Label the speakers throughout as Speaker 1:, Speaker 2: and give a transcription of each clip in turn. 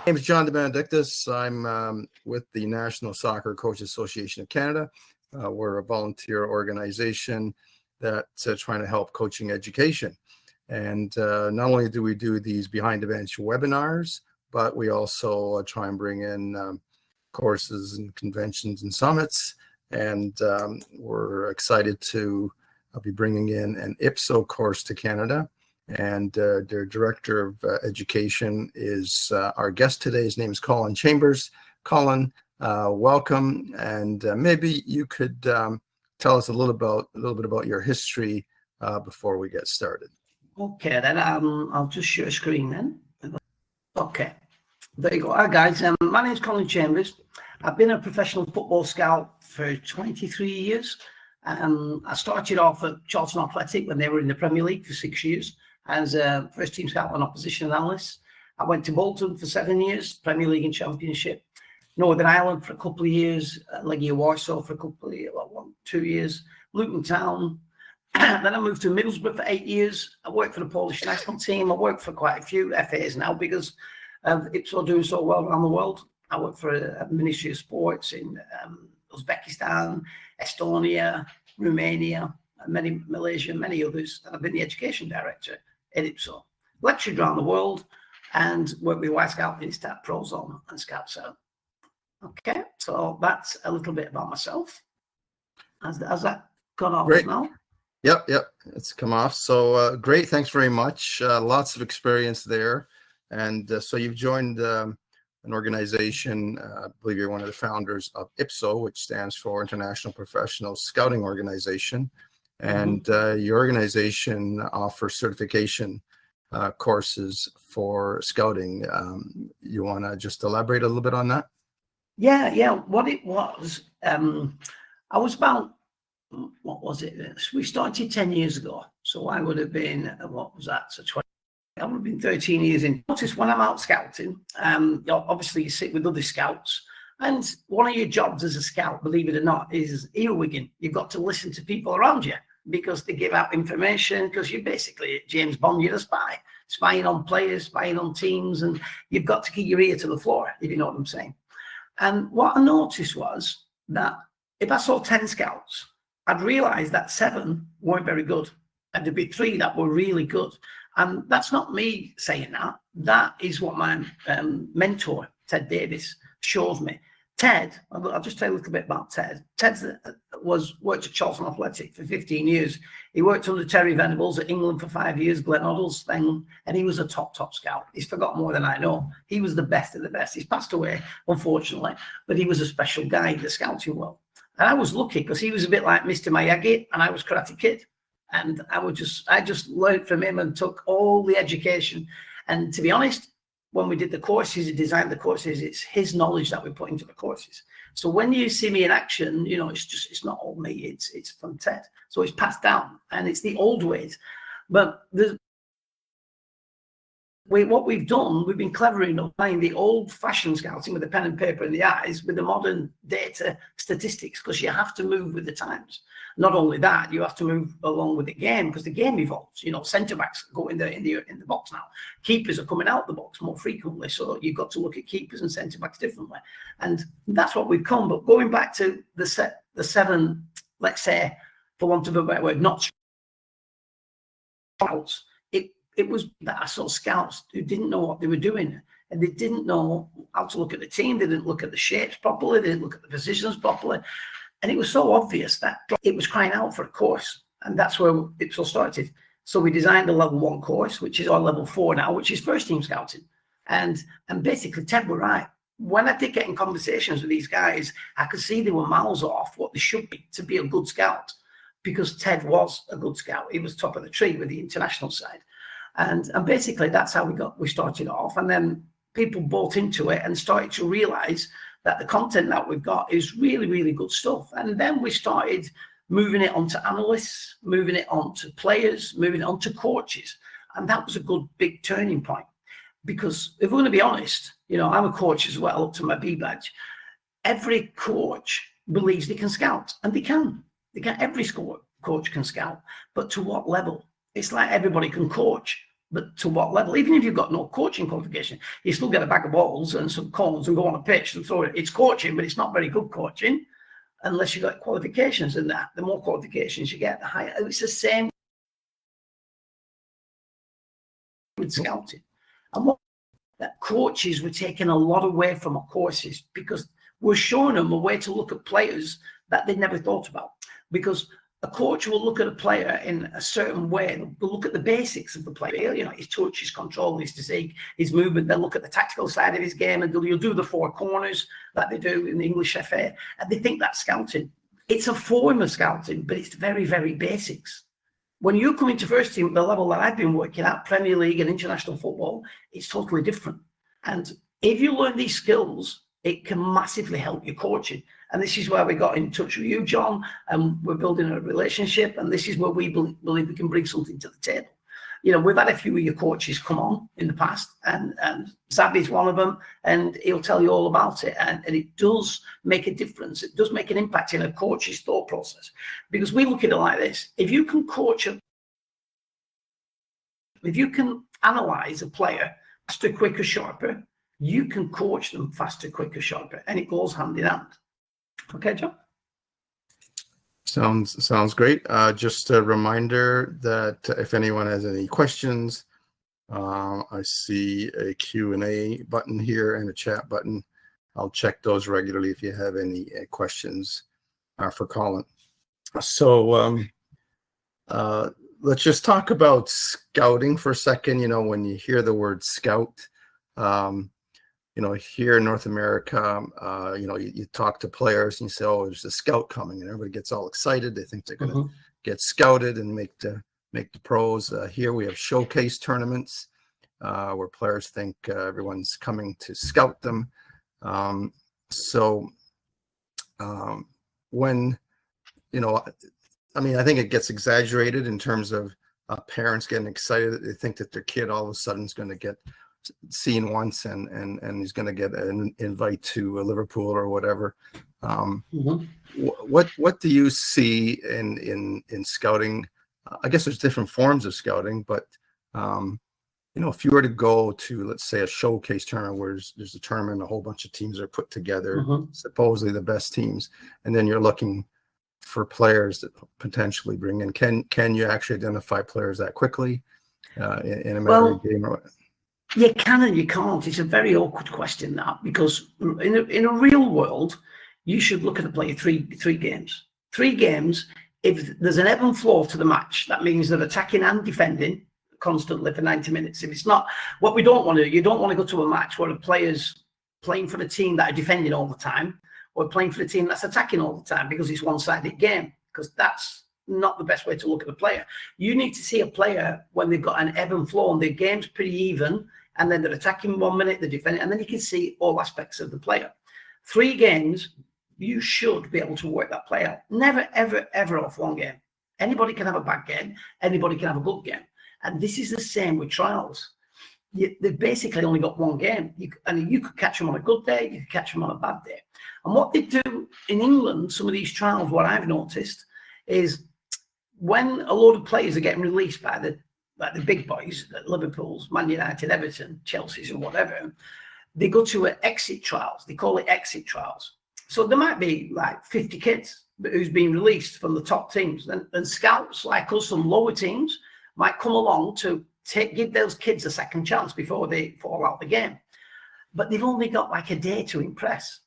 Speaker 1: name is John DeBenedictis. I'm with the National Soccer Coaches Association of Canada. We're a volunteer organization that's trying to help coaching education. And not only do we do these behind the bench webinars, but we also try and bring in courses and conventions and summits. And we're excited to be bringing in an IPSO course to Canada. And their director of education is our guest today. His name is Colin Chambers. Colin, welcome. And maybe you could tell us a little bit about your history before we get started.
Speaker 2: Okay, then I'll just share a screen then. Okay, there you go. Hi guys, my name is Colin Chambers. I've been a professional football scout for 23 years. I started off at Charlton Athletic when they were in the Premier League for 6 years as a first team scout and opposition analyst. I went to Bolton for 7 years, Premier League and Championship. Northern Ireland for a couple of years, Legia Warsaw for a couple of years, 2 years, Luton Town. Then I moved to Middlesbrough for 8 years. I worked for the Polish national team. I worked for quite a few FAs now because of IPSO doing so well around the world. I worked for a Ministry of Sports in Uzbekistan, Estonia, Romania, Malaysia, many others. And I've been the education director at IPSO. Lectured around the world and worked with Y Scout, Instat, Prozone and Scout Out. Okay, so that's a little bit about myself. Has that gone off now?
Speaker 1: Yep, it's come off. So great, thanks very much. Lots of experience there. And so you've joined an organization, I believe you're one of the founders of IPSO, which stands for International Professional Scouting Organization. And your organization offers certification courses for scouting. You want to just elaborate a little bit on that?
Speaker 2: Yeah. What it was, I was about, what was it? We started 10 years ago. So I would have been, what was that? So 20, I would have been 13 years in. Notice when I'm out scouting, obviously you sit with other scouts. And one of your jobs as a scout, believe it or not, is earwigging. You've got to listen to people around you because they give out information, because you're basically James Bond, you're a spy. Spying on players, spying on teams, and you've got to keep your ear to the floor, if you know what I'm saying. And what I noticed was that if I saw 10 scouts, I'd realize that 7 weren't very good. And there'd be 3 that were really good. And that's not me saying that. That is what my mentor, Ted Davis, shows me. Ted, I'll just tell you a little bit about Ted. Ted worked at Charlton Athletic for 15 years. He worked under Terry Venables at England for 5 years, Glenn Hoddle's thing, and he was a top scout. He's forgotten more than I know. He was the best of the best. He's passed away, unfortunately, but he was a special guy in the scouting world. And I was lucky because he was a bit like Mr. Miyagi and I was Karate Kid. And I just learned from him and took all the education. And to be honest, when we did the courses, he designed the courses, it's his knowledge that we put into the courses. So when you see me in action, you know, it's not all me, it's from Ted. So it's passed down and it's the old ways. But what we've done, we've been clever enough playing the old-fashioned scouting with the pen and paper and the eyes with the modern data statistics, because you have to move with the times. Not only that, you have to move along with the game because the game evolves. You know, centre backs go in the box now. Keepers are coming out the box more frequently, so you've got to look at keepers and centre backs differently. And that's what we've come. But going back to the 7, let's say, for want of a better word, not scouts. It was that I saw scouts who didn't know what they were doing, and they didn't know how to look at the team. They didn't look at the shapes properly. They didn't look at the positions properly. And it was so obvious that it was crying out for a course. And that's where IPSO started. So we designed a level 1 course, which is our level 4 now, which is first team scouting. And basically, Ted were right. When I did get in conversations with these guys, I could see they were miles off what they should be to be a good scout, because Ted was a good scout. He was top of the tree with the international side. And basically that's how we started off. And then people bought into it and started to realize that the content that we've got is really, really good stuff. And then we started moving it on to analysts, moving it on to players, moving it on to coaches. And that was a good big turning point. Because if we're going to be honest, you know, I'm a coach as well, up to my B badge. Every coach believes they can scout, and they can. Every coach can scout, but to what level? It's like everybody can coach, But to what level? Even if you've got no coaching qualification, you still get a bag of balls and some cones and go on a pitch and throw it. It's coaching, but it's not very good coaching unless you've got qualifications. And that the more qualifications you get, the higher. It's the same with scouting. And what that coaches were taking a lot away from our courses because we're showing them a way to look at players that they never thought about. Because a coach will look at a player in a certain way. They'll look at the basics of the player, you know, his touch, his control, his physique, his movement. They'll look at the tactical side of his game and you'll do the four corners that they do in the English FA. And they think that's scouting. It's a form of scouting, but it's very, very basics. When you come into first team at the level that I've been working at, Premier League and international football, it's totally different. And if you learn these skills, it can massively help your coaching. And this is where we got in touch with you, John, and we're building a relationship. And this is where we believe we can bring something to the table. You know, we've had a few of your coaches come on in the past, and Zabby's one of them, and he'll tell you all about it. And it does make a difference. It does make an impact in a coach's thought process. Because we look at it like this. If you can coach, if you can analyze a player faster, quicker, sharper, you can coach them faster, quicker, sharper. And it goes hand in hand. Okay, John?
Speaker 1: Sounds great. Just a reminder that if anyone has any questions, I see a Q&A button here and a chat button. I'll check those regularly if you have any questions for Colin. So let's just talk about scouting for a second. You know, when you hear the word scout, you know, here in North America, you know, you talk to players and you say, oh, there's a scout coming, and everybody gets all excited. They think they're going to get scouted and make the pros. Here we have showcase tournaments where players think everyone's coming to scout them. When, you know, I mean, I think it gets exaggerated in terms of parents getting excited. They think that their kid all of a sudden is going to get seen once and he's going to get an invite to Liverpool or whatever. What do you see in scouting? I guess there's different forms of scouting, but you know, if you were to go to, let's say, a showcase tournament where there's a tournament, a whole bunch of teams are put together, supposedly the best teams, and then you're looking for players that potentially bring in, can you actually identify players that quickly in a matter of game?
Speaker 2: You can and you can't. It's a very awkward question, that, because in a real world, you should look at a player three games. 3 games, if there's an ebb and flow to the match, that means they're attacking and defending constantly for 90 minutes. If it's not, what we don't want to do, you don't want to go to a match where a player's playing for the team that are defending all the time or playing for the team that's attacking all the time, because it's one-sided game, because that's not the best way to look at a player. You need to see a player when they've got an ebb and flow and their game's pretty even, and then they're attacking 1 minute, they're defending, and then you can see all aspects of the player. 3 games, you should be able to work that player. Never, ever, ever off 1 game. Anybody can have a bad game. Anybody can have a good game. And this is the same with trials. They've basically only got 1 game. You could catch them on a good day, you could catch them on a bad day. And what they do in England, some of these trials, what I've noticed is when a load of players are getting released by the big boys, Liverpool's, Man United, Everton, Chelsea's, or whatever, they go to exit trials. They call it exit trials. So there might be like 50 kids who's been released from the top teams, and scouts like us from lower teams might come along to give those kids a second chance before they fall out the game. But they've only got like a day to impress.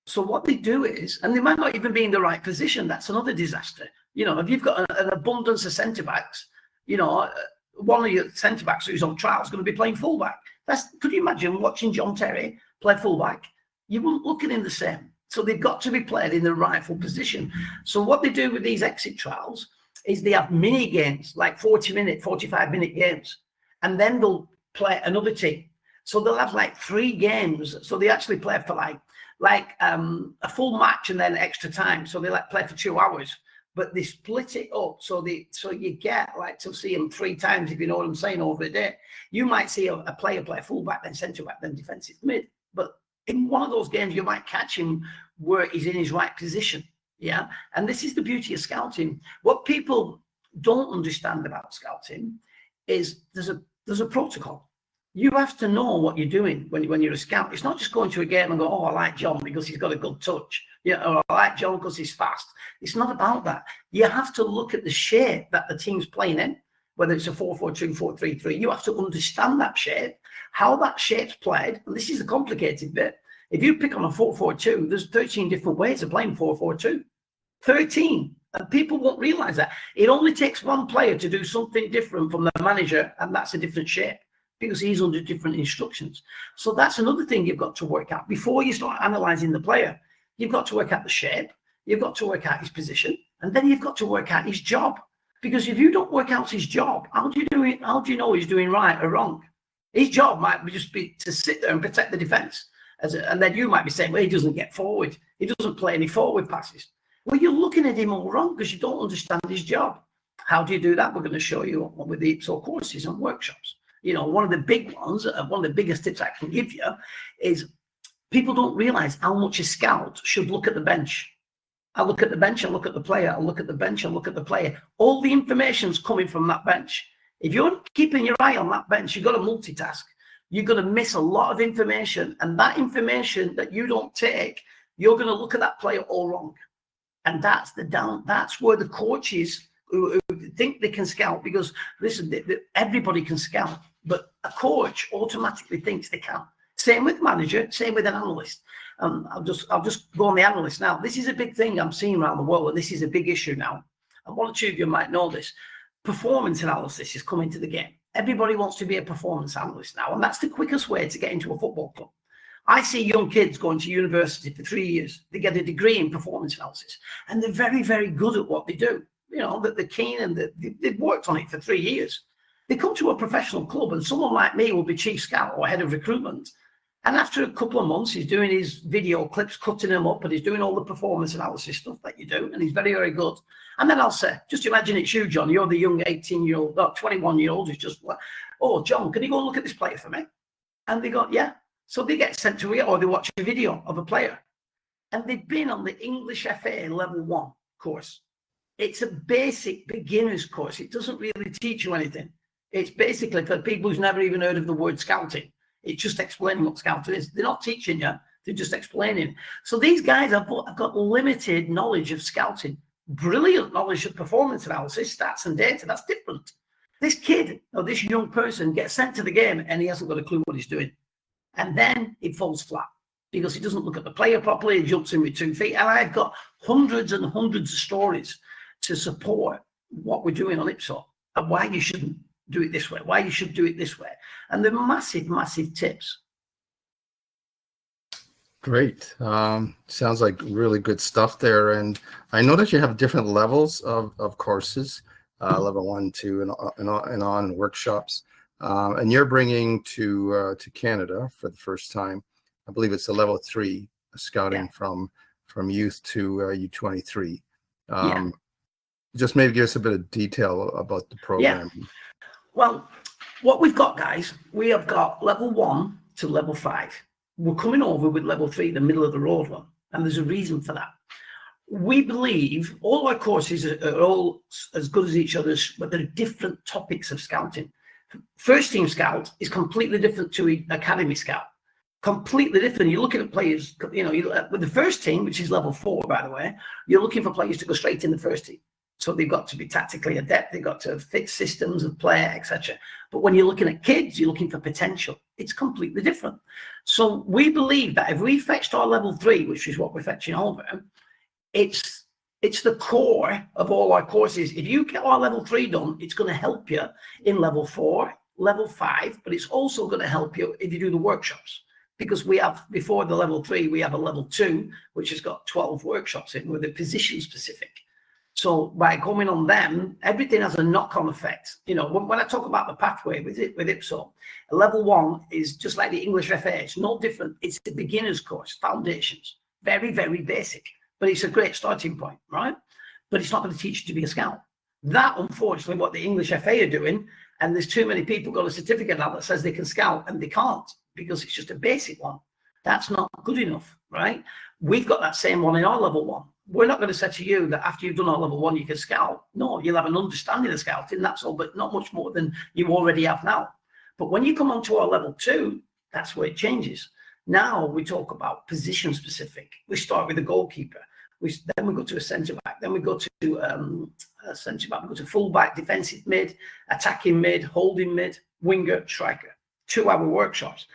Speaker 2: So what they do is, and they might not even be in the right position. That's another disaster. You know, if you've got an abundance of centre-backs, you know, one of your centre-backs who's on trial is going to be playing fullback. Could you imagine watching John Terry play fullback? You wouldn't look at him the same. So they've got to be played in the rightful position. So what they do with these exit trials is they have mini games, like 40-minute, 45-minute games, and then they'll play another team. So they'll have like 3 games. So they actually play for like a full match and then extra time. So they play for 2 hours. But they split it up, so you get like to see them 3 times, if you know what I'm saying, over a day. You might see a player play fullback, then centre back, then defensive mid. But in one of those games, you might catch him where he's in his right position. Yeah, and this is the beauty of scouting. What people don't understand about scouting is there's a there's a protocol. You have to know what you're doing when you're a scout. It's not just going to a game and go, oh, I like John because he's got a good touch. Yeah, or I like John because he's fast. It's not about that. You have to look at the shape that the team's playing in, whether it's a 4-4-2, 4-3-3. You have to understand that shape, how that shape's played. And this is the complicated bit. If you pick on a 4-4-2, there's 13 different ways of playing 4-4-2. 13. And people won't realize that. It only takes one player to do something different from the manager, and that's a different shape, because he's under different instructions. So that's another thing you've got to work out. Before you start analysing the player, you've got to work out the shape, you've got to work out his position, and then you've got to work out his job. Because if you don't work out his job, how do you know he's doing right or wrong? His job might just be to sit there and protect the defence. And then you might be saying, well, he doesn't get forward. He doesn't play any forward passes. Well, you're looking at him all wrong because you don't understand his job. How do you do that? We're going to show you with the IPSO courses and workshops. You know, one of the big ones, one of the biggest tips I can give you is people don't realize how much a scout should look at the bench. I look at the bench, I look at the player, I look at the bench, I look at the player. All the information's coming from that bench. If you're keeping your eye on that bench, you've got to multitask. You're going to miss a lot of information. And that information that you don't take, you're going to look at that player all wrong. And that's where the coaches who think they can scout, because listen, everybody can scout, but a coach automatically thinks they can. Same with manager, same with an analyst. I'll just go on the analyst now. This is a big thing I'm seeing around the world, and this is a big issue now. And one or two of you might know this. Performance analysis is coming to the game. Everybody wants to be a performance analyst now, and that's the quickest way to get into a football club. I see young kids going to university for 3 years. They get a degree in performance analysis, and they're very, very good at what they do. You know, that they're keen and they've worked on it for 3 years. They come to a professional club, and someone like me will be chief scout or head of recruitment. And after a couple of months, he's doing his video clips, cutting them up, and he's doing all the performance analysis stuff that you do, and he's very, very good. And then I'll say, just imagine it's you, John. You're the young 18-year-old, 21-year-old who's just like, oh, John, can you go and look at this player for me? And they go, yeah. So they get sent to it, or they watch a video of a player. And they've been on the English FA level 1 course. It's a basic beginner's course. It doesn't really teach you anything. It's basically for people who's never even heard of the word scouting. It's just explaining what scouting is. They're not teaching you. They're just explaining. So these guys have got limited knowledge of scouting, brilliant knowledge of performance analysis, stats and data. That's different. This kid or this young person gets sent to the game and he hasn't got a clue what he's doing. And then it falls flat because he doesn't look at the player properly. He jumps in with 2 feet. And I've got hundreds and hundreds of stories to support what we're doing on IPSO and why you shouldn't do it this way, why you should do it this way. And they're massive, massive tips.
Speaker 1: Great. Sounds like really good stuff there. And I know that you have different levels of courses, level 1, 2, and on workshops. And you're bringing to Canada for the first time, I believe it's a level 3 scouting from youth to U23. Just maybe give us a bit of detail about the program.
Speaker 2: Yeah. Well, what we've got, guys, we have got level 1 to level 5. We're coming over with level 3, the middle of the road one, and there's a reason for that. We believe all our courses are all as good as each other's, but they're different topics of scouting. First team scout is completely different to academy scout. Completely different. You're looking at players, you know, with the first team, which is level 4, by the way, you're looking for players to go straight in the first team. So they've got to be tactically adept. They've got to fit systems of play, etc. But when you're looking at kids, you're looking for potential. It's completely different. So we believe that if we fetched our level 3, which is what we're fetching over, it's the core of all our courses. If you get our level 3 done, it's going to help you in level 4, level 5, but it's also going to help you if you do the workshops. Because we have, before the level 3, we have a level 2, which has got 12 workshops in with a position specific. So by coming on them, everything has a knock-on effect. You know, when I talk about the pathway with IPSO, level 1 is just like the English FA. It's no different. It's the beginner's course, foundations, very, very basic, but it's a great starting point, right? But it's not going to teach you to be a scout. That, unfortunately, what the English FA are doing, and there's too many people got a certificate now that says they can scout and they can't because it's just a basic one. That's not good enough, right? We've got that same one in our level 1. We're not going to say to you that after you've done our level 1, you can scout. No, you'll have an understanding of scouting, that's all, but not much more than you already have now. But when you come onto our level 2, that's where it changes. Now we talk about position specific. We start with the goalkeeper. Then we go to a centre back. Then we go to a centre back. We go to full back, defensive mid, attacking mid, holding mid, winger, striker. 2-hour workshops.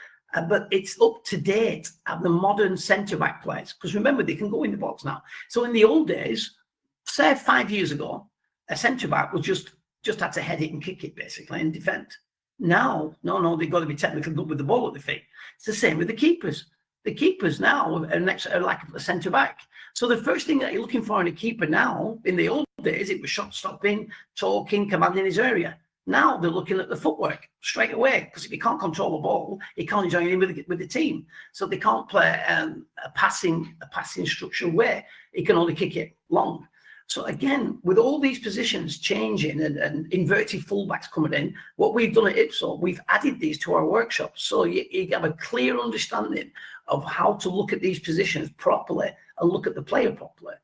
Speaker 2: But it's up to date at the modern centre back players, because remember, they can go in the box now. So in the old days, say 5 years ago, a centre back was just had to head it and kick it basically and defend. Now, no, they've got to be technically good with the ball at the feet. It's the same with the keepers. The keepers now are like a centre back. So the first thing that you're looking for in a keeper now, in the old days, it was shot stopping, talking, commanding his area. Now they're looking at the footwork straight away, because if he can't control the ball, he can't join in with the team. So they can't play a passing structural way. He can only kick it long. So again, with all these positions changing and inverted fullbacks coming in, what we've done at IPSO, we've added these to our workshops. So you have a clear understanding of how to look at these positions properly and look at the player properly.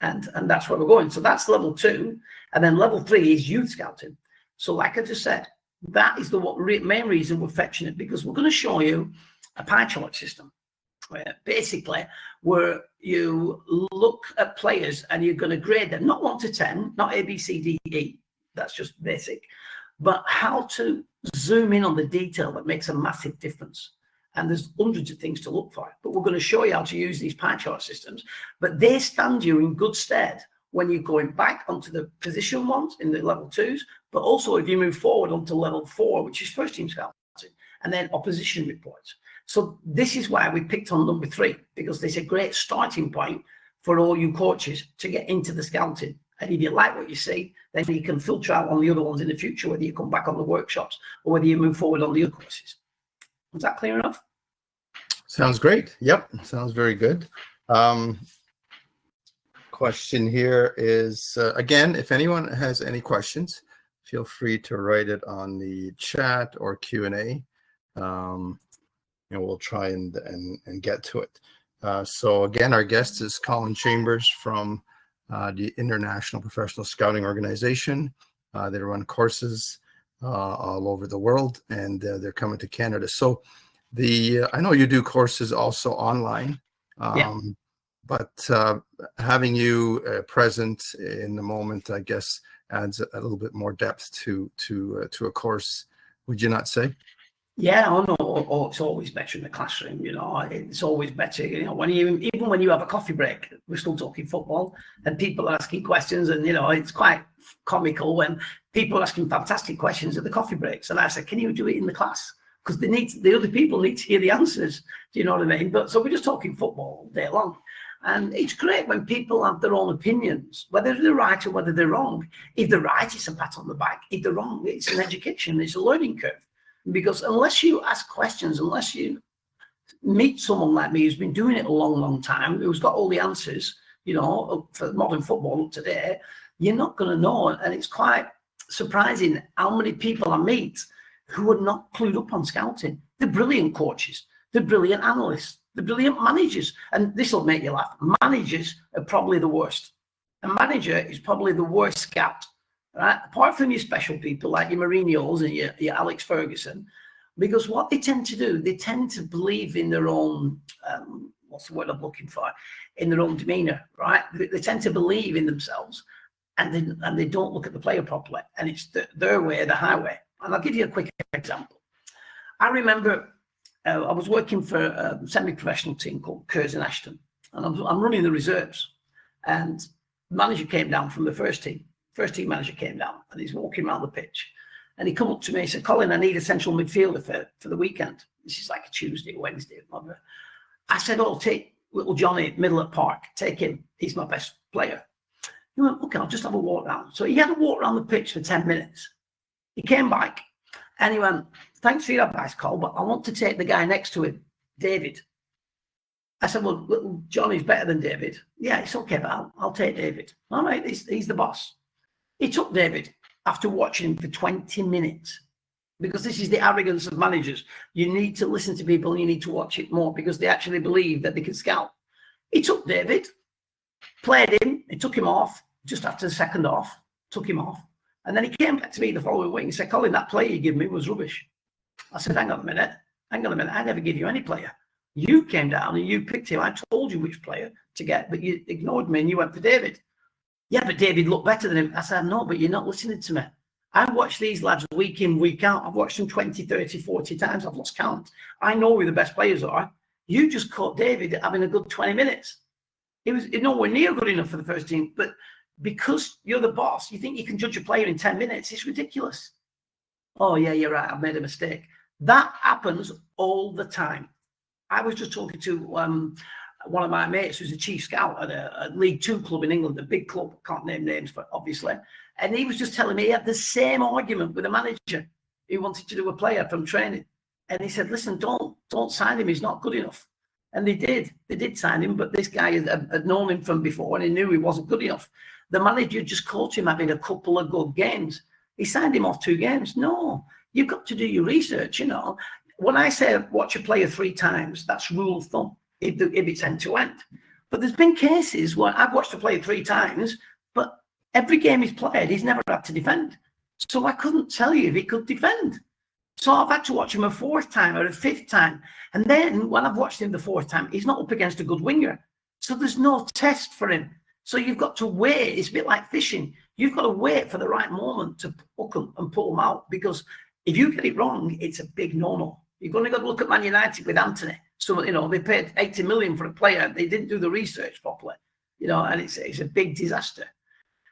Speaker 2: And that's where we're going. So that's level 2. And then level 3 is youth scouting. So like I just said, that is the main reason we're fetching it, because we're going to show you a pie chart system, where you look at players and you're going to grade them, not 1 to 10, not A, B, C, D, E. That's just basic. But how to zoom in on the detail that makes a massive difference. And there's hundreds of things to look for. But we're going to show you how to use these pie chart systems. But they stand you in good stead when you're going back onto the position ones in the level 2s, but also if you move forward onto level 4, which is first team scouting, and then opposition reports. So this is why we picked on number 3, because there's a great starting point for all you coaches to get into the scouting. And if you like what you see, then you can filter out on the other ones in the future, whether you come back on the workshops or whether you move forward on the other courses. Is that clear enough?
Speaker 1: Sounds great. Yep, sounds very good. Question here is, again, if anyone has any questions, feel free to write it on the chat or Q&A. We'll try and get to it. So again, our guest is Colin Chambers from the International Professional Scouting Organization. They run courses all over the world, and they're coming to Canada. So I know you do courses also online.
Speaker 2: Yeah.
Speaker 1: But having you present in the moment, I guess, adds a little bit more depth to a course. Would you not say?
Speaker 2: Yeah, I know. It's always better in the classroom. It's always better. Even when you have a coffee break, we're still talking football, and people are asking questions, and it's quite comical when people are asking fantastic questions at the coffee breaks. And I said, "Can you do it in the class?" Because the other people need to hear the answers. Do you know what I mean? But so we're just talking football all day long. And it's great when people have their own opinions, whether they're right or whether they're wrong. If they're right, it's a pat on the back. If they're wrong, it's an education, it's a learning curve. Because unless you ask questions, unless you meet someone like me who's been doing it a long, long time, who's got all the answers, for modern football today, you're not going to know. And it's quite surprising how many people I meet who are not clued up on scouting. They're brilliant coaches. They're brilliant analysts. The brilliant managers, and this will make you laugh. Managers are probably the worst. A manager is probably the worst scout, right? Apart from your special people like your Mourinho's and your Alex Ferguson, because what they tend to do, they tend to believe in their own, what's the word I'm looking for, in their own demeanor, right? They tend to believe in themselves, and they don't look at the player properly, and it's their way or the highway. And I'll give you a quick example. I remember I was working for a semi-professional team called Curzon Ashton, and I'm running the reserves. And the manager came down from the first team. First team manager came down, and he's walking around the pitch. And he come up to me and said, "Colin, I need a central midfielder for the weekend." This is like a Tuesday or Wednesday. I said, "Oh, take little Johnny, middle at park. Take him. He's my best player." He went, "Okay, I'll just have a walk around." So he had a walk around the pitch for 10 minutes. He came back and he went, "Thanks for your advice, Cole, but I want to take the guy next to him, David." I said, "Well, little Johnny's better than David." "Yeah, it's okay, but I'll take David." "All right, he's the boss." He took David after watching him for 20 minutes, because this is the arrogance of managers. You need to listen to people and you need to watch it more, because they actually believe that they can scout. He took David, played him, he took him off just after the second half, took him off. And then he came back to me the following week and said, "Colin, that play you gave me was rubbish." I said, hang on a minute. I never gave you any player. You came down and you picked him. I told you which player to get, but you ignored me and you went for David. Yeah, but David looked better than him. I said, no, but you're not listening to me. I watch these lads week in, week out. I've watched them 20, 30, 40 times. I've lost count. I know who the best players are. You just caught David having a good 20 minutes. He was nowhere near good enough for the first team, but because you're the boss, you think you can judge a player in 10 minutes. It's ridiculous. Oh, yeah, you're right. I've made a mistake. That happens all the time. I was just talking to one of my mates who's a chief scout at a League Two club in England, a big club. Can't name names, but obviously. And he was just telling me he had the same argument with a manager who wanted to do a player from training. And he said, listen, don't sign him. He's not good enough. And they did sign him, but this guy had known him from before and he knew he wasn't good enough. The manager just caught him having a couple of good games. He signed him off 2 games. No, you've got to do your research, you know. When I say watch a player 3 times, that's rule of thumb if it's end to end. But there's been cases where I've watched a player 3 times, but every game he's played, he's never had to defend. So I couldn't tell you if he could defend. So I've had to watch him a 4th time or a 5th time. And then when I've watched him the 4th time, he's not up against a good winger. So there's no test for him. So you've got to wait. It's a bit like fishing. You've got to wait for the right moment to hook them and pull them out. Because if you get it wrong, it's a big no-no. You've only got to look at Man United with Anthony. So, you know, they paid 80 million for a player. They didn't do the research properly, you know, and it's a big disaster.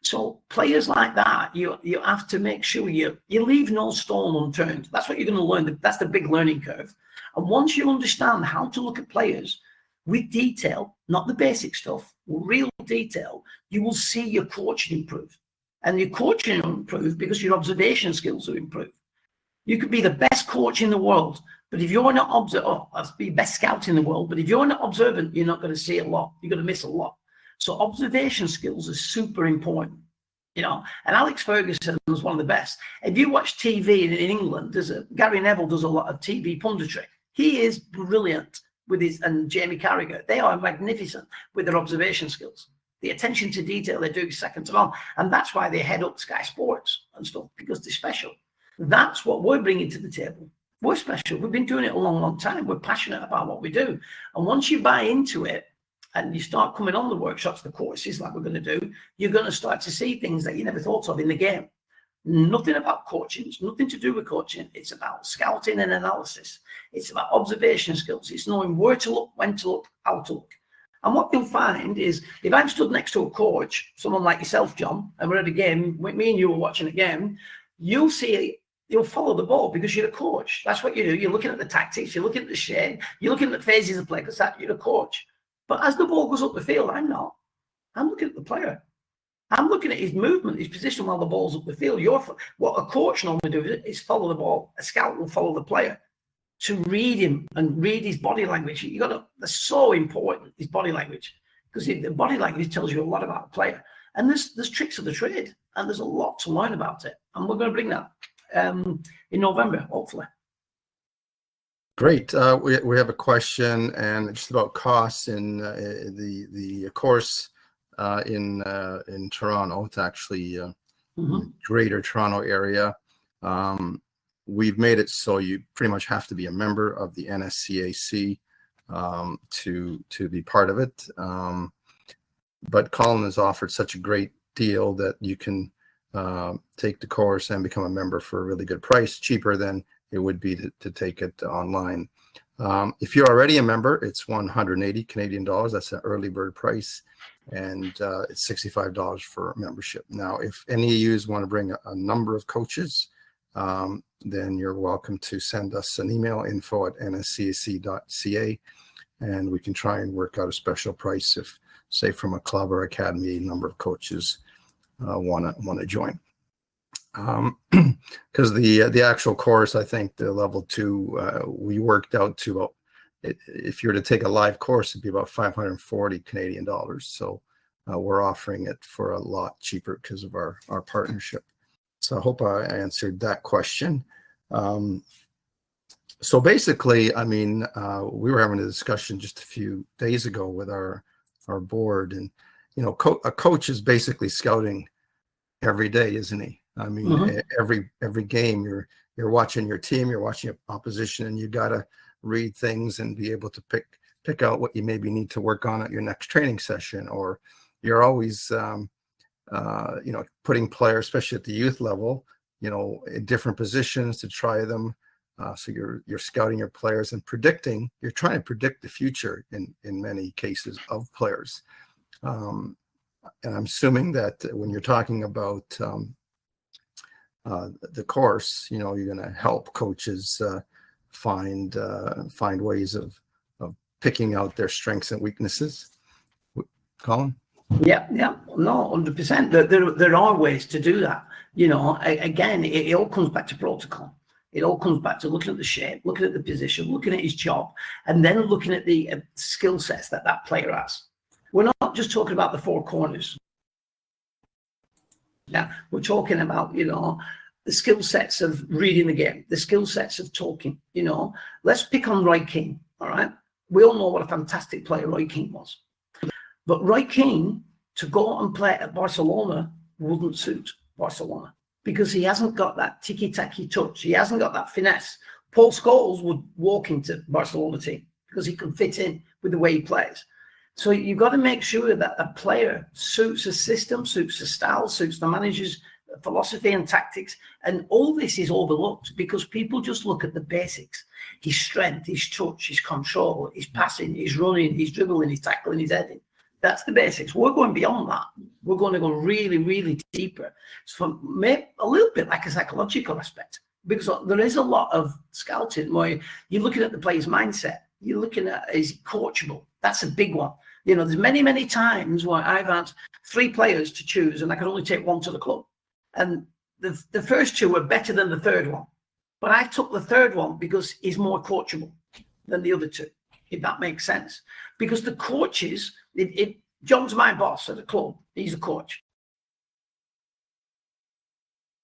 Speaker 2: So players like that, you have to make sure you leave no stone unturned. That's what you're going to learn. That's the big learning curve. And once you understand how to look at players with detail, not the basic stuff, real detail, you will see your coaching improve. And your coaching will improve because your observation skills will improve. You could be the best coach in the world, but if you're not be best scout in the world, but if you're not observant, you're not going to see a lot. You're going to miss a lot. So observation skills are super important, you know. And Alex Ferguson was one of the best. If you watch TV in England, Gary Neville does a lot of TV punditry. He is brilliant with and Jamie Carragher. They are magnificent with their observation skills. The attention to detail they do second to none. And that's why they head up Sky Sports and stuff, because they're special. That's what we're bringing to the table. We're special. We've been doing it a long, long time. We're passionate about what we do. And once you buy into it and you start coming on the workshops, the courses like we're going to do, you're going to start to see things that you never thought of in the game. Nothing about coaching. It's nothing to do with coaching. It's about scouting and analysis. It's about observation skills. It's knowing where to look, when to look, how to look. And what you'll find is if I'm stood next to a coach, someone like yourself, John, and we're at a game, me and you were watching a game, you'll see you'll follow the ball because you're a coach. That's what you do. You're looking at the tactics. You're looking at the shape. You're looking at the phases of play because you're a coach. But as the ball goes up the field, I'm not. I'm looking at the player. I'm looking at his movement, his position while the ball's up the field. What a coach normally does is follow the ball. A scout will follow the player to read him and read his body language. That's so important, his body language, because the body language tells you a lot about the player. And there's tricks of the trade, and there's a lot to learn about it. And we're going to bring that in November, hopefully.
Speaker 1: Great. We have a question, and just about costs in the course in Toronto. It's actually Greater Toronto area. We've made it so you pretty much have to be a member of the NSCAC to be part of it. But Colin has offered such a great deal that you can take the course and become a member for a really good price, cheaper than it would be to take it online. If you're already a member, it's 180 Canadian dollars. That's an early bird price, and it's $65 for membership. Now, if any of you want to bring a number of coaches, then you're welcome to send us an email, info@nscac.ca, and we can try and work out a special price if, say, from a club or academy, a number of coaches want to join. Because the actual course, I think the level 2, we worked out to about, if you were to take a live course, it'd be about 540 Canadian dollars. So we're offering it for a lot cheaper because of our partnership. So I hope I answered that question. So basically, I mean, we were having a discussion just a few days ago with our board, and you know, a coach is basically scouting every day, isn't he? I mean, every game you're watching your team, you're watching your opposition, and you got to read things and be able to pick out what you maybe need to work on at your next training session. Or you're always putting players, especially at the youth level, in different positions to try them. So you're scouting your players and you're trying to predict the future in many cases of players. And I'm assuming that when you're talking about the course, you're going to help coaches find ways of picking out their strengths and weaknesses. Colin?
Speaker 2: Yeah, no, 100%. There are ways to do that. Again, it all comes back to protocol. It all comes back to looking at the shape, looking at the position, looking at his job, and then looking at the skill sets that player has. We're not just talking about the four corners. Now, we're talking about, the skill sets of reading the game, the skill sets of talking. Let's pick on Roy Keane, all right? We all know what a fantastic player Roy Keane was. But Roy Keane, to go and play at Barcelona, wouldn't suit Barcelona, because he hasn't got that ticky-tacky touch. He hasn't got that finesse. Paul Scholes would walk into Barcelona team because he can fit in with the way he plays. So you've got to make sure that a player suits the system, suits the style, suits the manager's philosophy and tactics. And all this is overlooked because people just look at the basics. His strength, his touch, his control, his passing, his running, his dribbling, his tackling, his heading. That's the basics. We're going beyond that. We're going to go really, really deeper. So maybe a little bit like a psychological aspect, because there is a lot of scouting where you're looking at the player's mindset. You're looking at, is he coachable? That's a big one. There's many, many times where I've had 3 players to choose and I could only take one to the club. And the first 2 were better than the third one. But I took the third one because he's more coachable than the other 2, if that makes sense. Because the coaches, John's my boss at the club. He's a coach.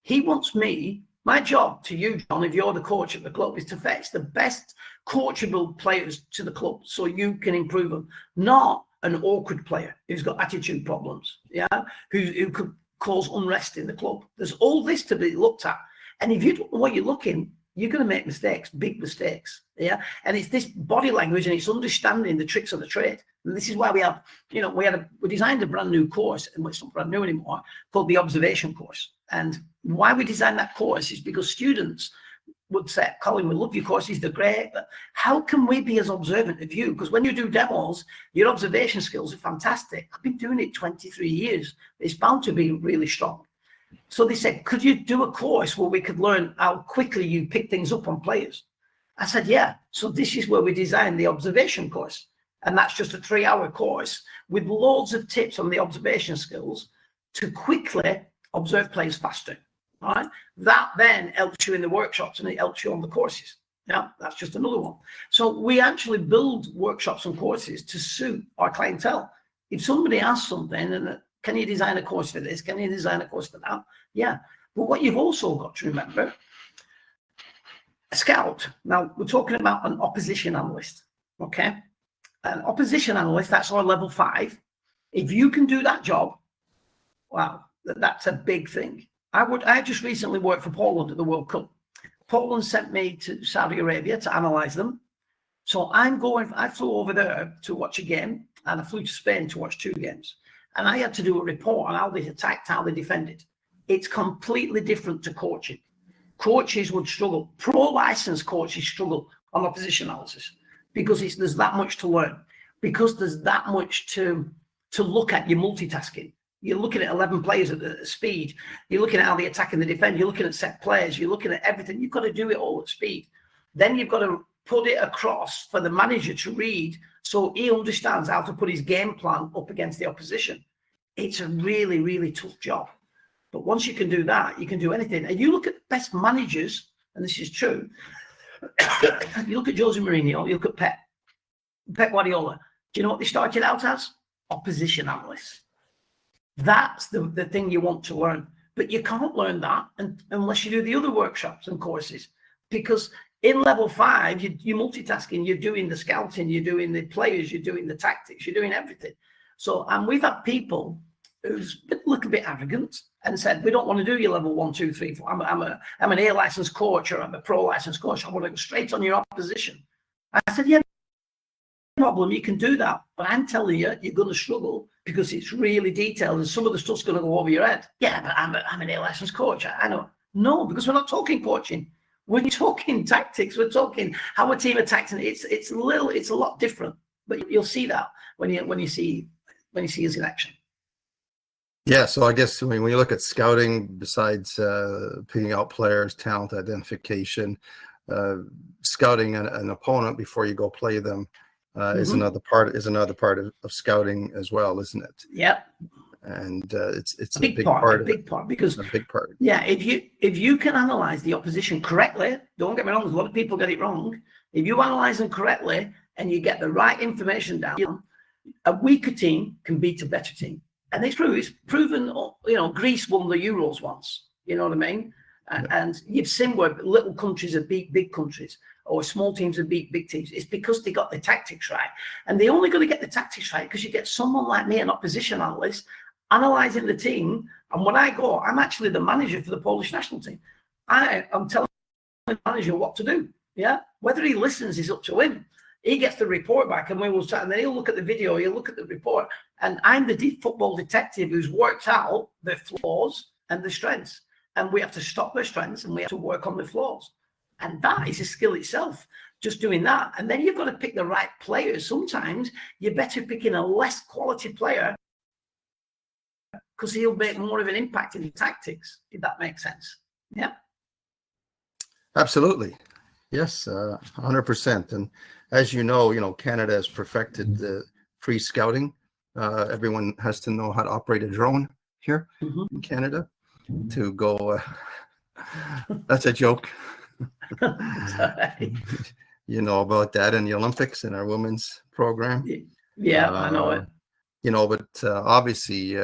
Speaker 2: He wants me, my job to you, John, if you're the coach at the club, is to fetch the best coachable players to the club so you can improve them. Not an awkward player who's got attitude problems, who could cause unrest in the club. There's all this to be looked at. And if you don't know what you're looking, you're going to make mistakes, big mistakes. And it's this body language and it's understanding the tricks of the trade. And this is why we have, we designed a brand new course, and it's not brand new anymore, called the observation course. And why we designed that course is because students would say, Colin, we love your courses, they're great, but how can we be as observant of you? Because when you do demos, your observation skills are fantastic. I've been doing it 23 years. It's bound to be really strong. So they said, could you do a course where we could learn how quickly you pick things up on players? I said, yeah. So this is where we designed the observation course. And that's just a 3-hour course with loads of tips on the observation skills to quickly observe players faster. All right. That then helps you in the workshops and it helps you on the courses. That's just another one. So we actually build workshops and courses to suit our clientele. If somebody asks something, and can you design a course for this? Can you design a course for that? Yeah. But what you've also got to remember, a scout. Now we're talking about an opposition analyst. Okay. An opposition analyst, that's our level 5. If you can do that job, wow, that's a big thing. I just recently worked for Poland at the World Cup. Poland sent me to Saudi Arabia to analyze them. So I flew over there to watch a game, and I flew to Spain to watch 2 games. And I had to do a report on how they attacked, how they defended. It's completely different to coaching. Coaches would struggle. Pro-licensed coaches struggle on opposition analysis because there's that much to learn, because there's that much to look at. You're multitasking. You're looking at 11 players at the speed. You're looking at how they attack and they defend. You're looking at set players. You're looking at everything. You've got to do it all at speed. Then you've got to put it across for the manager to read so he understands how to put his game plan up against the opposition. It's a really, really tough job. But once you can do that, you can do anything. And you look at the best managers, and this is true. You look at Jose Mourinho, you look at Pep Guardiola. Do you know what they started out as? Opposition analysts. That's the thing you want to learn. But you can't learn that unless you do the other workshops and courses. Because in level 5, you're multitasking, you're doing the scouting, you're doing the players, you're doing the tactics, you're doing everything. So, and we've had people who's a little bit arrogant and said, we don't want to do your level 1, 2, 3, 4. I'm an A licensed coach, or I'm a pro licensed coach. I want to go straight on your opposition. I said, yeah, no problem, you can do that. But I'm telling you, you're going to struggle because it's really detailed and some of the stuff's going to go over your head. Yeah, but I'm an A licensed coach. I know. No, because we're not talking coaching. We're talking tactics. We're talking how a team attacks, and it's a lot different. But you'll see that when you see us in action.
Speaker 1: Yeah, so I guess when you look at scouting, besides picking out players, talent identification, scouting an opponent before you go play them is another part of scouting as well, isn't it?
Speaker 2: Yeah.
Speaker 1: And it's
Speaker 2: a big part because
Speaker 1: a big part.
Speaker 2: Yeah, if you can analyze the opposition correctly, don't get me wrong, a lot of people get it wrong. If you analyze them correctly and you get the right information down, a weaker team can beat a better team. And it's proven, Greece won the Euros once, you know what I mean? Yeah. And you've seen where little countries have beat big countries, or small teams have beat big teams. It's because they got the tactics right. And they're only going to get the tactics right because you get someone like me, an opposition analyst, analysing the team. And when I go, I'm actually the manager for the Polish national team. I'm telling the manager what to do. Yeah. Whether he listens is up to him. He gets the report back, and we will chat, and then he'll look at the video, he'll look at the report, and I'm the football detective who's worked out the flaws and the strengths, and we have to stop the strengths and we have to work on the flaws, and that is a skill itself, just doing that. And then you've got to pick the right players. Sometimes you're better picking a less quality player because he'll make more of an impact in the tactics, if that makes sense. Yeah,
Speaker 1: absolutely. Yes, 100%. And as you know, Canada has perfected the free scouting. Everyone has to know how to operate a drone here in Canada to go. That's a joke. You know about that in the Olympics in our women's program.
Speaker 2: Yeah, I know it.
Speaker 1: But obviously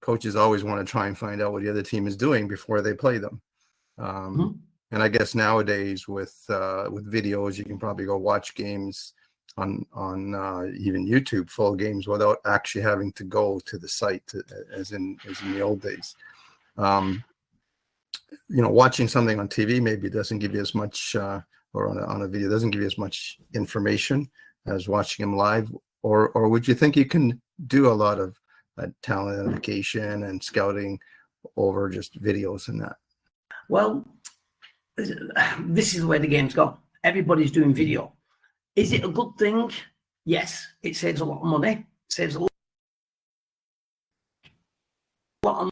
Speaker 1: coaches always want to try and find out what the other team is doing before they play them. And I guess nowadays with videos, you can probably go watch games on even YouTube, full games, without actually having to go to the site as in the old days. Watching something on TV maybe doesn't give you as much, or on a video doesn't give you as much information as watching them live. Or would you think you can do a lot of talent identification and scouting over just videos and that?
Speaker 2: Well, this is the way the game's gone. Everybody's doing video. Is it a good thing? Yes, it saves a lot of money. It saves a lot of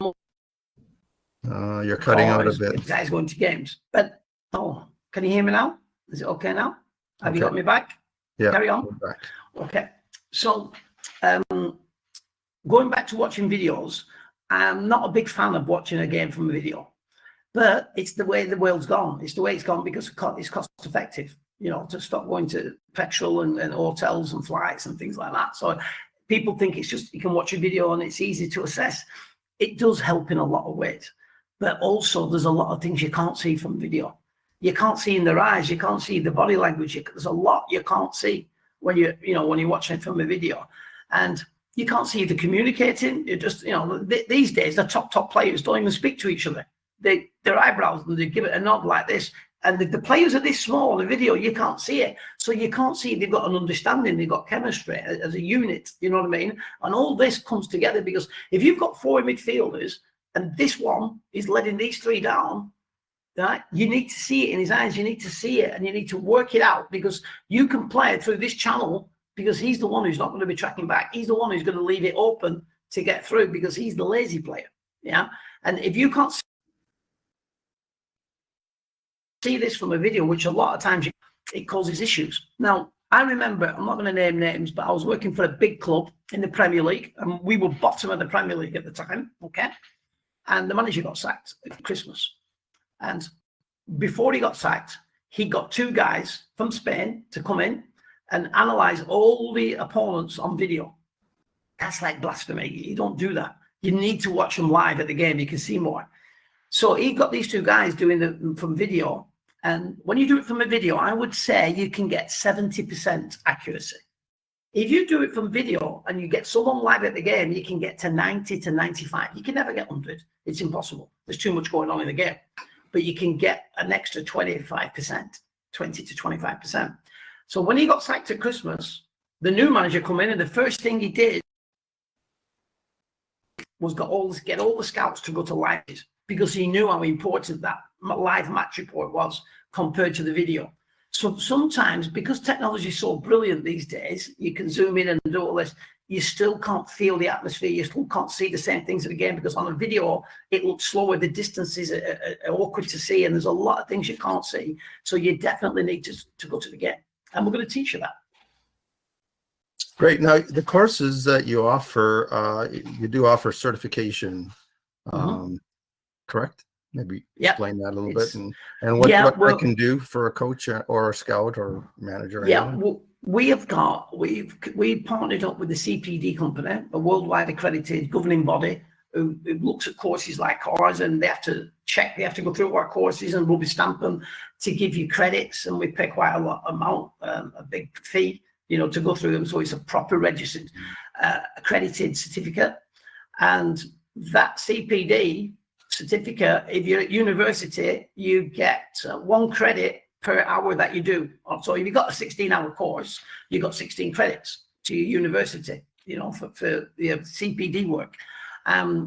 Speaker 2: money.
Speaker 1: You're cutting out a bit.
Speaker 2: Guys going to games. But can you hear me now? Is it okay now? Have you got me back?
Speaker 1: Yeah.
Speaker 2: Carry on.
Speaker 1: Back.
Speaker 2: Okay. So going back to watching videos, I'm not a big fan of watching a game from a video. But it's the way the world's gone. It's the way it's gone because it's cost effective, to stop going to petrol and hotels and flights and things like that. So people think it's just you can watch a video and it's easy to assess. It does help in a lot of ways. But also there's a lot of things you can't see from video. You can't see in their eyes. You can't see the body language. There's a lot you can't see when you're watching it from a video. And you can't see the communicating. You just, these days the top players don't even speak to each other. Their eyebrows, and they give it a nod like this, and the players are this small on the video, you can't see it, so you can't see they've got an understanding, they've got chemistry as a unit, you know what I mean? And all this comes together because if you've got 4 midfielders and this one is letting these 3 down, right, you need to see it in his eyes, you need to see it, and you need to work it out, because you can play it through this channel because he's the one who's not going to be tracking back, he's the one who's going to leave it open to get through because he's the lazy player. Yeah, and if you can't see this from a video, which a lot of times it causes issues. Now, I remember, I'm not going to name names, but I was working for a big club in the Premier League, and we were bottom of the Premier League at the time, okay? And the manager got sacked at Christmas. And before he got sacked, he got 2 guys from Spain to come in and analyze all the opponents on video. That's like blasphemy. You don't do that. You need to watch them live at the game. You can see more. So he got these 2 guys doing it from video. And when you do it from a video, I would say you can get 70% accuracy. If you do it from video and you get someone live at the game, you can get to 90 to 95. You can never get 100. It's impossible. There's too much going on in the game. But you can get an extra 25%, 20 to 25%. So when he got sacked at Christmas, the new manager come in, and the first thing he did was get all the scouts to go to lives, because he knew how important that live match report was compared to the video. So sometimes, because technology is so brilliant these days, you can zoom in and do all this, you still can't feel the atmosphere, you still can't see the same things in the game, because on a video, it looks slower, the distances are awkward to see, and there's a lot of things you can't see. So you definitely need to go to the game. And we're going to teach you that.
Speaker 1: Great. Now, the courses that you offer, you do offer certification, correct? Maybe explain that a little bit, and what I can do for a coach or a scout or manager.
Speaker 2: Yeah, well, we've partnered up with the CPD company, a worldwide accredited governing body who looks at courses like ours, and they have to go through our courses and rubber stamp them to give you credits, and we pay quite a lot amount, a big fee, to go through them. So it's a proper registered, accredited certificate. And that CPD certificate, if you're at university, you get 1 credit per hour that you do. So if you've got a 16-hour course, you've got 16 credits to your university, for the CPD work.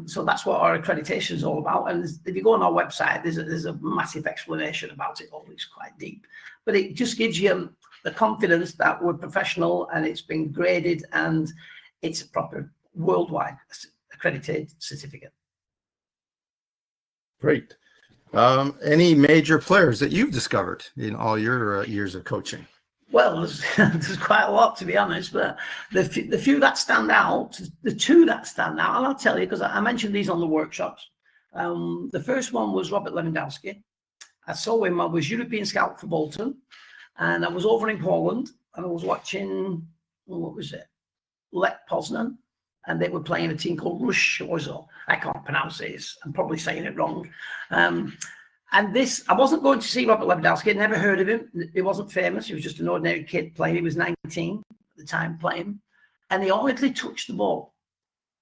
Speaker 2: So that's what our accreditation is all about. And if you go on our website, there's a massive explanation about it all. It's quite deep, but it just gives you the confidence that we're professional, and it's been graded, and it's a proper worldwide accredited certificate.
Speaker 1: Great. Any major players that you've discovered in all your years of coaching?
Speaker 2: Well, there's quite a lot, to be honest, but the few that stand out, the 2 that stand out, and I'll tell you, because I mentioned these on the workshops. The first one was Robert Lewandowski. I saw him, I was European scout for Bolton, and I was over in Poland, and I was watching, what was it? Lech Poznan, and they were playing a team called Rush. I can't pronounce it. I'm probably saying it wrong. And this, I wasn't going to see Robert Lewandowski. I'd never heard of him. He wasn't famous. He was just an ordinary kid playing. He was 19 at the time playing. And he hardly touched the ball.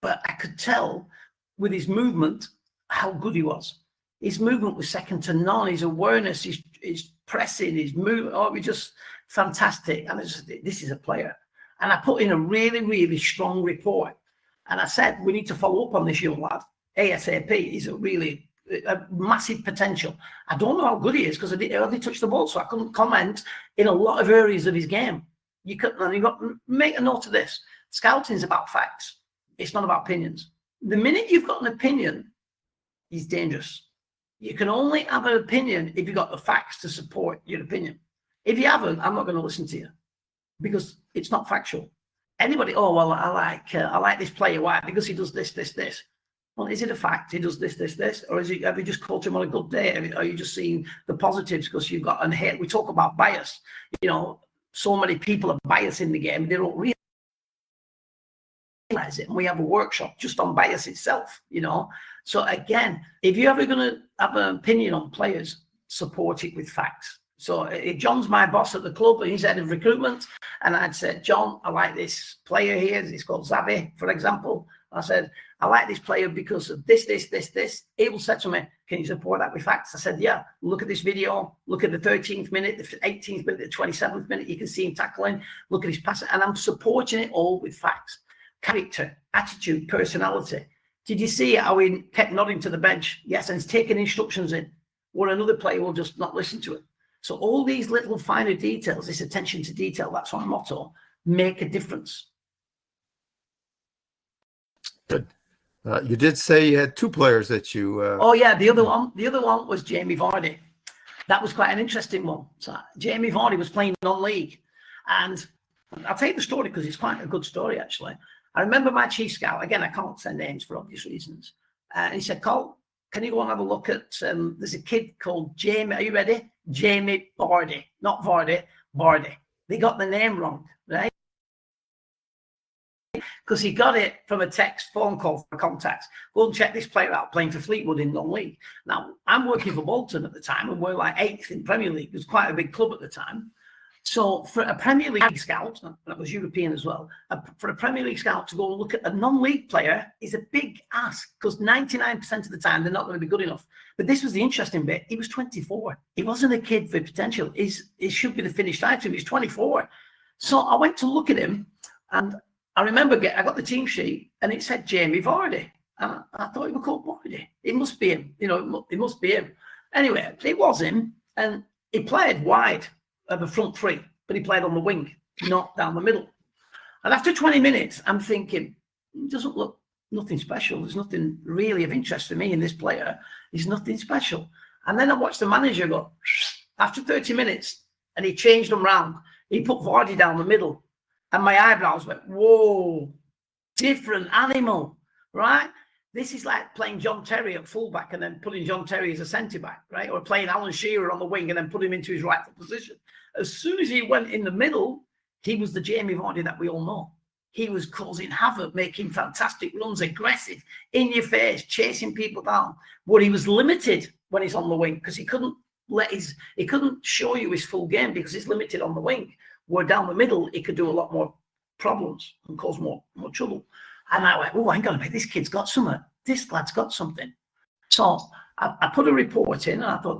Speaker 2: But I could tell with his movement how good he was. His movement was second to none. His awareness, his pressing, his movement, it was just fantastic. And this is a player. And I put in a really, really strong report. And I said, we need to follow up on this young lad ASAP. He's a massive potential. I don't know how good he is, because I hardly touched the ball, so I couldn't comment in a lot of areas of his game. You've got to make a note of this. Scouting is about facts. It's not about opinions. The minute you've got an opinion, it's dangerous. You can only have an opinion if you've got the facts to support your opinion. If you haven't, I'm not going to listen to you, because it's not factual. Anybody, I like this player. Why? Because he does this, this, this. Well, is it a fact? He does this, this, this, or have you just caught him on a good day? Are you just seeing the positives because you've got an hate? We talk about bias. So many people are biased in the game. They don't realize it. And we have a workshop just on bias itself. So again, if you're ever going to have an opinion on players, support it with facts. So if John's my boss at the club and he's head of recruitment, and I'd said, John, I like this player here. He's called Xavi, for example. I said, I like this player because of this, this, this, this. He will say to me, can you support that with facts? I said, yeah, look at this video. Look at the 13th minute, the 18th minute, the 27th minute. You can see him tackling. Look at his passing. And I'm supporting it all with facts. Character, attitude, personality. Did you see how he kept nodding to the bench? Yes, and he's taking instructions in, where another player will just not listen to it. So all these little finer details, this attention to detail, that's our motto, make a difference.
Speaker 1: Good. You did say you had 2 players that you...
Speaker 2: The other one was Jamie Vardy. That was quite an interesting one. So Jamie Vardy was playing non-league. And I'll tell you the story because it's quite a good story, actually. I remember my chief scout, again, I can't say names for obvious reasons. And he said, Colin, can you go and have a look at, there's a kid called Jamie, are you ready? Jamie Vardy, not Vardy, Vardy. They got the name wrong, right? Because he got it from a phone call for contacts. Go and check this player out playing for Fleetwood in non-league. Now, I'm working for Bolton at the time, and we're like 8th in Premier League. It was quite a big club at the time. So for a Premier League scout, that was European as well, for a Premier League scout to go and look at a non-league player is a big ask, because 99% of the time they're not going to be good enough. But this was the interesting bit. He was 24. He wasn't a kid with potential. He should be the finished item. He's 24. So I went to look at him, and I remember I got the team sheet, and it said Jamie Vardy. And I thought he was called Vardy. It must be him. It must be him. Anyway, it was him, and he played wide of the front three, but he played on the wing, not down the middle. And after 20 minutes, I'm thinking, it doesn't look nothing special. There's nothing really of interest to me in this player. He's nothing special. And then I watched the manager go, after 30 minutes, and he changed them round. He put Vardy down the middle, and my eyebrows went, whoa, different animal, right? This is like playing John Terry at fullback and then putting John Terry as a centre-back, right? Or playing Alan Shearer on the wing and then put him into his rightful position. As soon as he went in the middle, he was the Jamie Vardy that we all know. He was causing havoc, making fantastic runs, aggressive, in your face, chasing people down. But he was limited when he's on the wing, because he couldn't show you his full game because he's limited on the wing. Where down the middle, he could do a lot more problems and cause more trouble. And I went, oh, hang on a minute, this kid's got something. This lad's got something. So I put a report in, and I thought,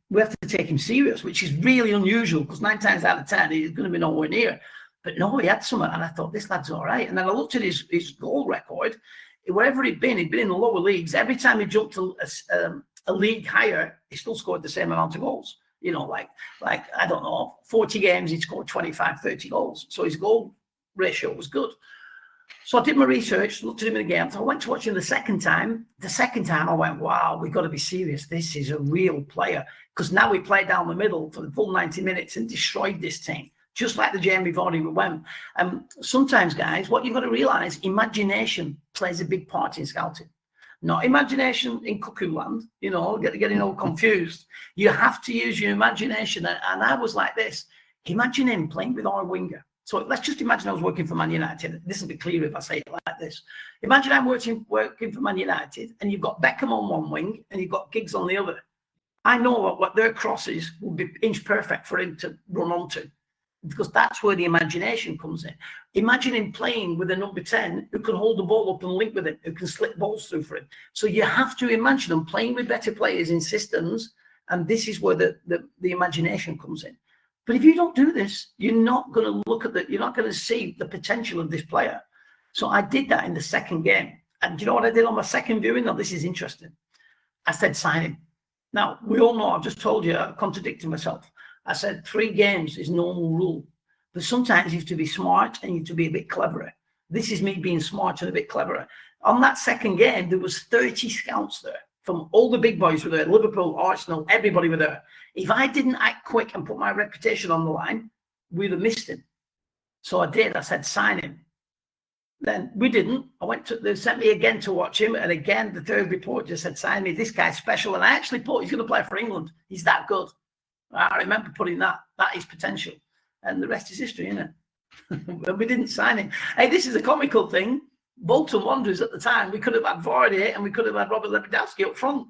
Speaker 2: we have to take him serious, which is really unusual, because 9 times out of 10, he's going to be nowhere near. But no, he had something, and I thought, this lad's all right. And then I looked at his goal record. Wherever he'd been in the lower leagues. Every time he jumped to a league higher, he still scored the same amount of goals. Like I don't know, 40 games, he'd scored 25, 30 goals. So his goal ratio was good. So I did my research, looked at him in the game. So I went to watch him the second time. The second time I went, wow, we've got to be serious. This is a real player. Because now we played down the middle for the full 90 minutes and destroyed this team. Just like the Jamie Vardy we went. Sometimes, guys, what you've got to realise, imagination plays a big part in scouting. Not imagination in cuckoo land, getting all confused. You have to use your imagination. And I was like this. Imagine him playing with our winger. So let's just imagine I was working for Man United. This will be clear if I say it like this. Imagine I'm working for Man United, and you've got Beckham on one wing and you've got Giggs on the other. I know what their crosses would be inch perfect for him to run onto, because that's where the imagination comes in. Imagine him playing with a number 10 who can hold the ball up and link with it, who can slip balls through for him. So you have to imagine them playing with better players in systems, and this is where the imagination comes in. But if you don't do this, you're not going to you're not going to see the potential of this player. So I did that in the second game. And do you know what I did on my second viewing? Now, this is interesting. I said, sign him. Now, we all know, I've just told you, I'm contradicting myself. I said 3 games is normal rule. But sometimes you have to be smart and you have to be a bit cleverer. This is me being smart and a bit cleverer. On that second game, there was 30 scouts there. From all the big boys were there, Liverpool, Arsenal, everybody were there. If I didn't act quick and put my reputation on the line, we'd have missed him. So I did. I said, sign him. Then we didn't. They sent me again to watch him. And again, the third report just said, sign me. This guy's special. And I actually put, he's going to play for England. He's that good. I remember putting that. That is potential. And the rest is history, isn't it? But we didn't sign him. Hey, this is a comical thing. Bolton Wanderers at the time, we could have had Vardy and we could have had Robert Lewandowski up front.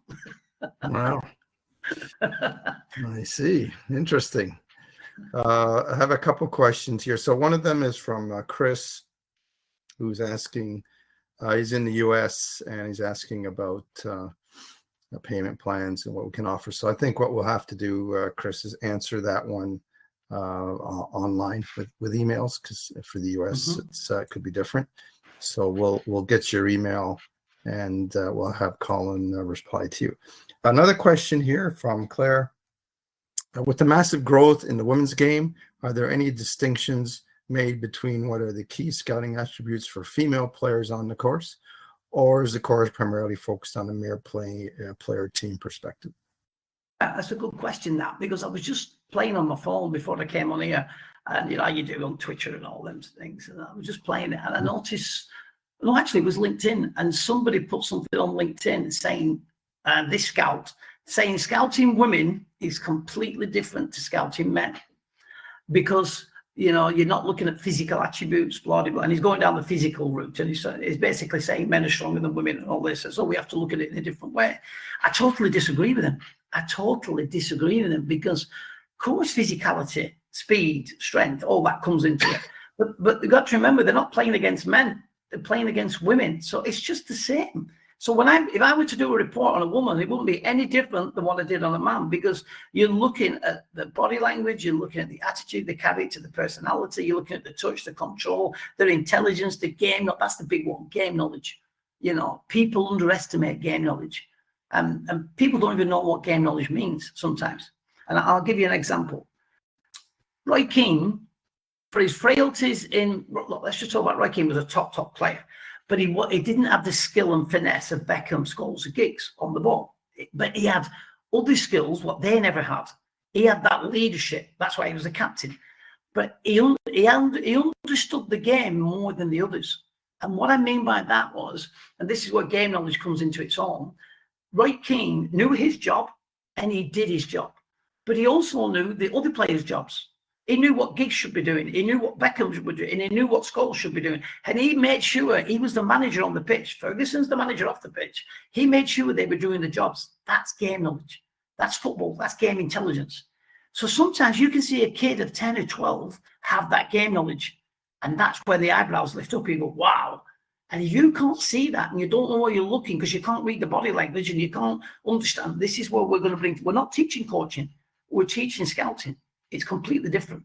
Speaker 1: Wow. I see. Interesting. I have a couple questions here. So one of them is from Chris, who's asking, he's in the US and he's asking about payment plans and what we can offer. So I think what we'll have to do, Chris, is answer that one online with emails, because for the US, it could be different. So we'll get your email and we'll have Colin reply to you. Another question here from Claire. With the massive growth in the women's game, are there any distinctions made between what are the key scouting attributes for female players on the course? Or is the course primarily focused on a mere player team perspective?
Speaker 2: That's a good question, that, because I was just playing on my phone before I came on here. And you know, you do on Twitter and all them things. And I was just playing it, and I noticed, no, actually it was LinkedIn, and somebody put something on LinkedIn saying, this scout, saying scouting women is completely different to scouting men. Because, you know, you're not looking at physical attributes, blah, blah, blah. And he's going down the physical route, and he's basically saying men are stronger than women and all this. So we have to look at it in a different way. I totally disagree with him. Because course physicality speed, strength, all that comes into it. But you've got to remember, they're not playing against men, they're playing against women. So it's just the same. So if I were to do a report on a woman, it wouldn't be any different than what I did on a man, because you're looking at the body language, you're looking at the attitude, the character, the personality, you're looking at the touch, the control, their intelligence, the game. That's the big one, game knowledge. You know, people underestimate game knowledge. And people don't even know what game knowledge means sometimes. And I'll give you an example. Roy Keane, for his frailties look, let's just talk about Roy Keane was a top player, but he didn't have the skill and finesse of Beckham, Scholes, and Giggs on the ball. But he had other skills, what they never had. He had that leadership. That's why he was the captain. But he understood the game more than the others. And what I mean by that was, and this is where game knowledge comes into its own, Roy Keane knew his job and he did his job, but he also knew the other players' jobs. He knew what Giggs should be doing. He knew what Beckham should be doing. And he knew what Scholes should be doing. And he made sure he was the manager on the pitch. Ferguson's the manager off the pitch. He made sure they were doing the jobs. That's game knowledge. That's football. That's game intelligence. So sometimes you can see a kid of 10 or 12 have that game knowledge. And that's where the eyebrows lift up. You go, wow. And if you can't see that and you don't know where you're looking because you can't read the body language and you can't understand, this is where we're going to bring. We're not teaching coaching. We're teaching scouting. It's completely different.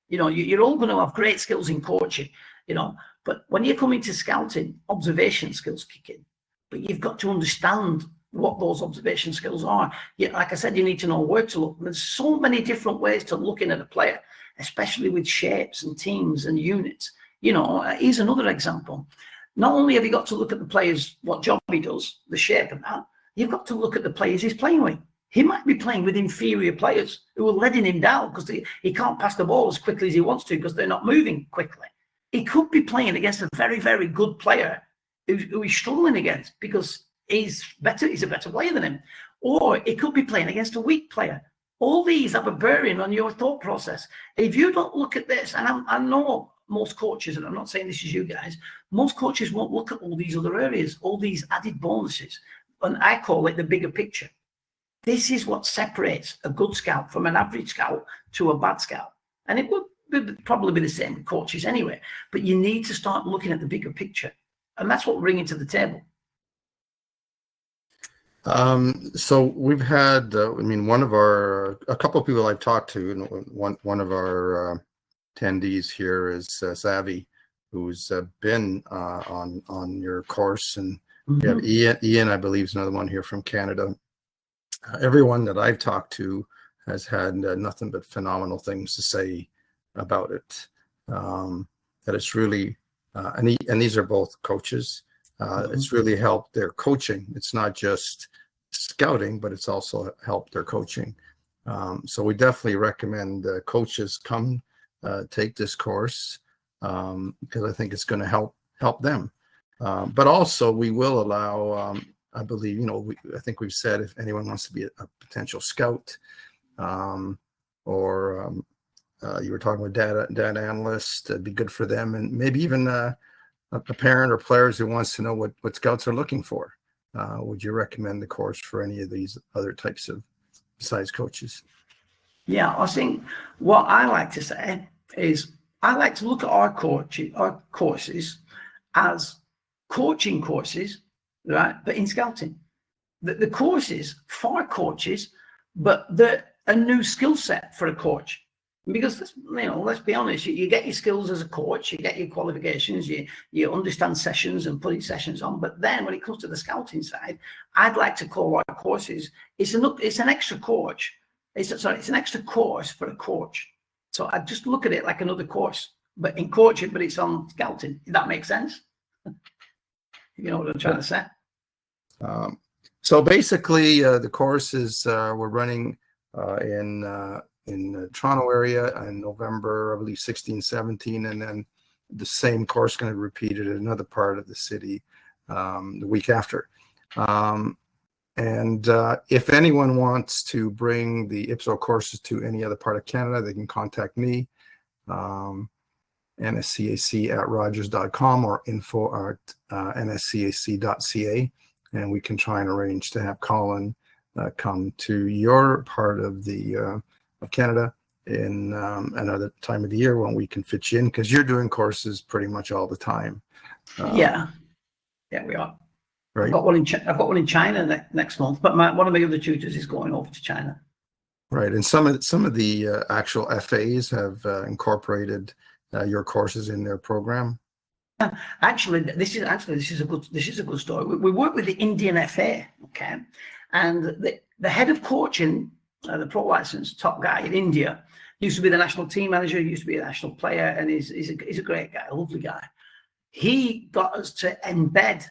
Speaker 2: You know, you're all going to have great skills in coaching, you know, but when you come into scouting, observation skills kick in. But you've got to understand what those observation skills are. Like I said, you need to know where to look. There's so many different ways to looking at a player, especially with shapes and teams and units. You know, here's another example. Not only have you got to look at the players, what job he does, the shape of that, you've got to look at the players he's playing with. He might be playing with inferior players who are letting him down because he can't pass the ball as quickly as he wants to because they're not moving quickly. He could be playing against a very, very good player who he's struggling against because he's a better player than him. Or he could be playing against a weak player. All these have a bearing on your thought process. If you don't look at this, and I know most coaches, and I'm not saying this is you guys, most coaches won't look at all these other areas, all these added bonuses. And I call it the bigger picture. This is what separates a good scout from an average scout to a bad scout. And it would probably be the same with coaches anyway. But you need to start looking at the bigger picture. And that's what we're bringing to the table.
Speaker 1: So we've had, a couple of people I've talked to, and one of our attendees here is Savvy, who's been on your course, and you have Ian, I believe, is another one here from Canada. Everyone that I've talked to has had nothing but phenomenal things to say about it. That it's really, and these are both coaches. It's really helped their coaching. It's not just scouting, but it's also helped their coaching. So we definitely recommend coaches come take this course because I think it's going to help them. But also we will allow, I believe, I think we've said if anyone wants to be a potential scout, or you were talking with data analyst, it'd be good for them, and maybe even a parent or players who wants to know what scouts are looking for. Would you recommend the course for any of these other types of besides coaches?
Speaker 2: Yeah, I think what I like to say is I like to look at our courses as coaching courses, right? But in scouting, the courses for coaches, but they're a new skill set for a coach. Because let's be honest, you get your skills as a coach, you get your qualifications, you understand sessions and putting sessions on. But then when it comes to the scouting side, I'd like to call our courses, it's an extra coach. It's an extra course for a coach. So I just look at it like another course, but in coaching, but it's on scouting. If that makes sense? You know what I'm trying to say?
Speaker 1: So basically, the courses we're running in the Toronto area in November, I believe 16, 17, and then the same course going to be repeated in another part of the city the week after. And if anyone wants to bring the IPSO courses to any other part of Canada, they can contact me, nscac@rogers.com or info@nscac.ca, and we can try and arrange to have Colin come to your part of the of Canada in another time of the year when we can fit you in, because you're doing courses pretty much all the time.
Speaker 2: Yeah, we are.
Speaker 1: Right.
Speaker 2: I've got one in China next month, but one of my other tutors is going over to China.
Speaker 1: Right, and some of the actual FAs have incorporated your courses in their program.
Speaker 2: Actually, this is a good story. We work with the Indian FA, okay, and the head of coaching, the pro license top guy in India, used to be the national team manager, used to be a national player, and he's a great guy, a lovely guy. He got us to embed.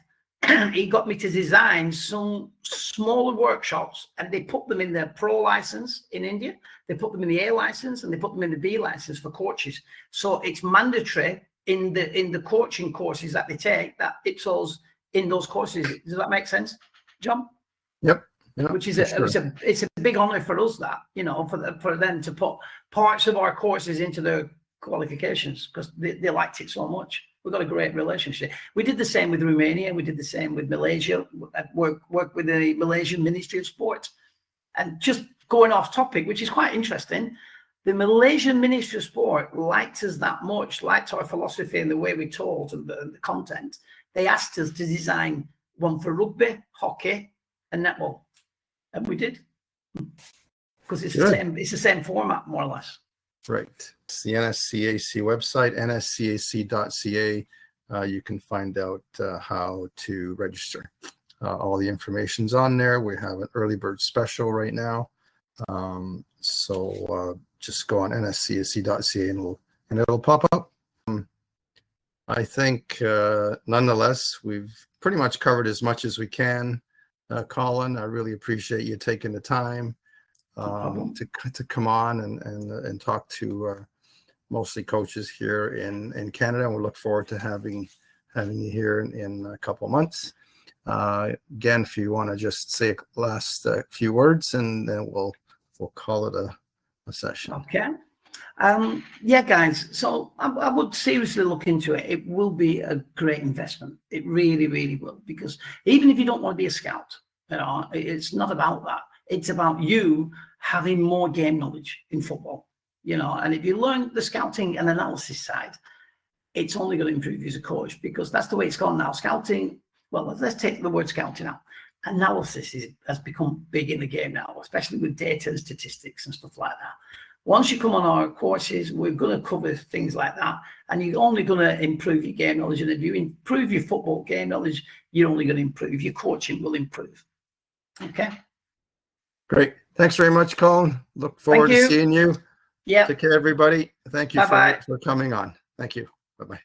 Speaker 2: He got me to design some smaller workshops, and they put them in their pro license in India. They put them in the A license, and they put them in the B license for coaches. So it's mandatory in the coaching courses that they take, that IPSO's in those courses. Does that make sense, John?
Speaker 1: Yep. Yeah,
Speaker 2: which is
Speaker 1: sure.
Speaker 2: it's a big honor for us, that, you know, for them to put parts of our courses into their qualifications, because they liked it so much. We've got a great relationship. We did the same with Romania. We did the same with Malaysia. Work with the Malaysian Ministry of Sport. And just going off topic, which is quite interesting, the Malaysian Ministry of Sport liked us that much, liked our philosophy and the way we taught and the content. They asked us to design one for rugby, hockey, and netball, and we did, because it's the same format, more or less.
Speaker 1: Right. It's the NSCAC website, nscac.ca. You can find out how to register. All the information's on there. We have an early bird special right now. So just go on nscac.ca and it'll pop up. I think nonetheless, we've pretty much covered as much as we can. Colin, I really appreciate you taking the time to come on and talk to mostly coaches here in Canada. And we look forward to having you here in a couple of months. Again, if you want to just say a last few words, and then we'll call it a session.
Speaker 2: Okay. Yeah, guys. So I would seriously look into it. It will be a great investment. It really, really will. Because even if you don't want to be a scout, you know, it's not about that. It's about you having more game knowledge in football. You know, and if you learn the scouting and analysis side, it's only going to improve you as a coach, because that's the way it's gone now. Scouting. Well, let's take the word scouting out. Analysis has become big in the game now, especially with data and statistics and stuff like that. Once you come on our courses, we're going to cover things like that, and you're only going to improve your game knowledge. And if you improve your football game knowledge, you're only going to improve. Your coaching will improve. Okay.
Speaker 1: Great. Thanks very much, Colin. Look forward to seeing you.
Speaker 2: Yeah.
Speaker 1: Take care, everybody. Thank you for coming on. Thank you. Bye-bye.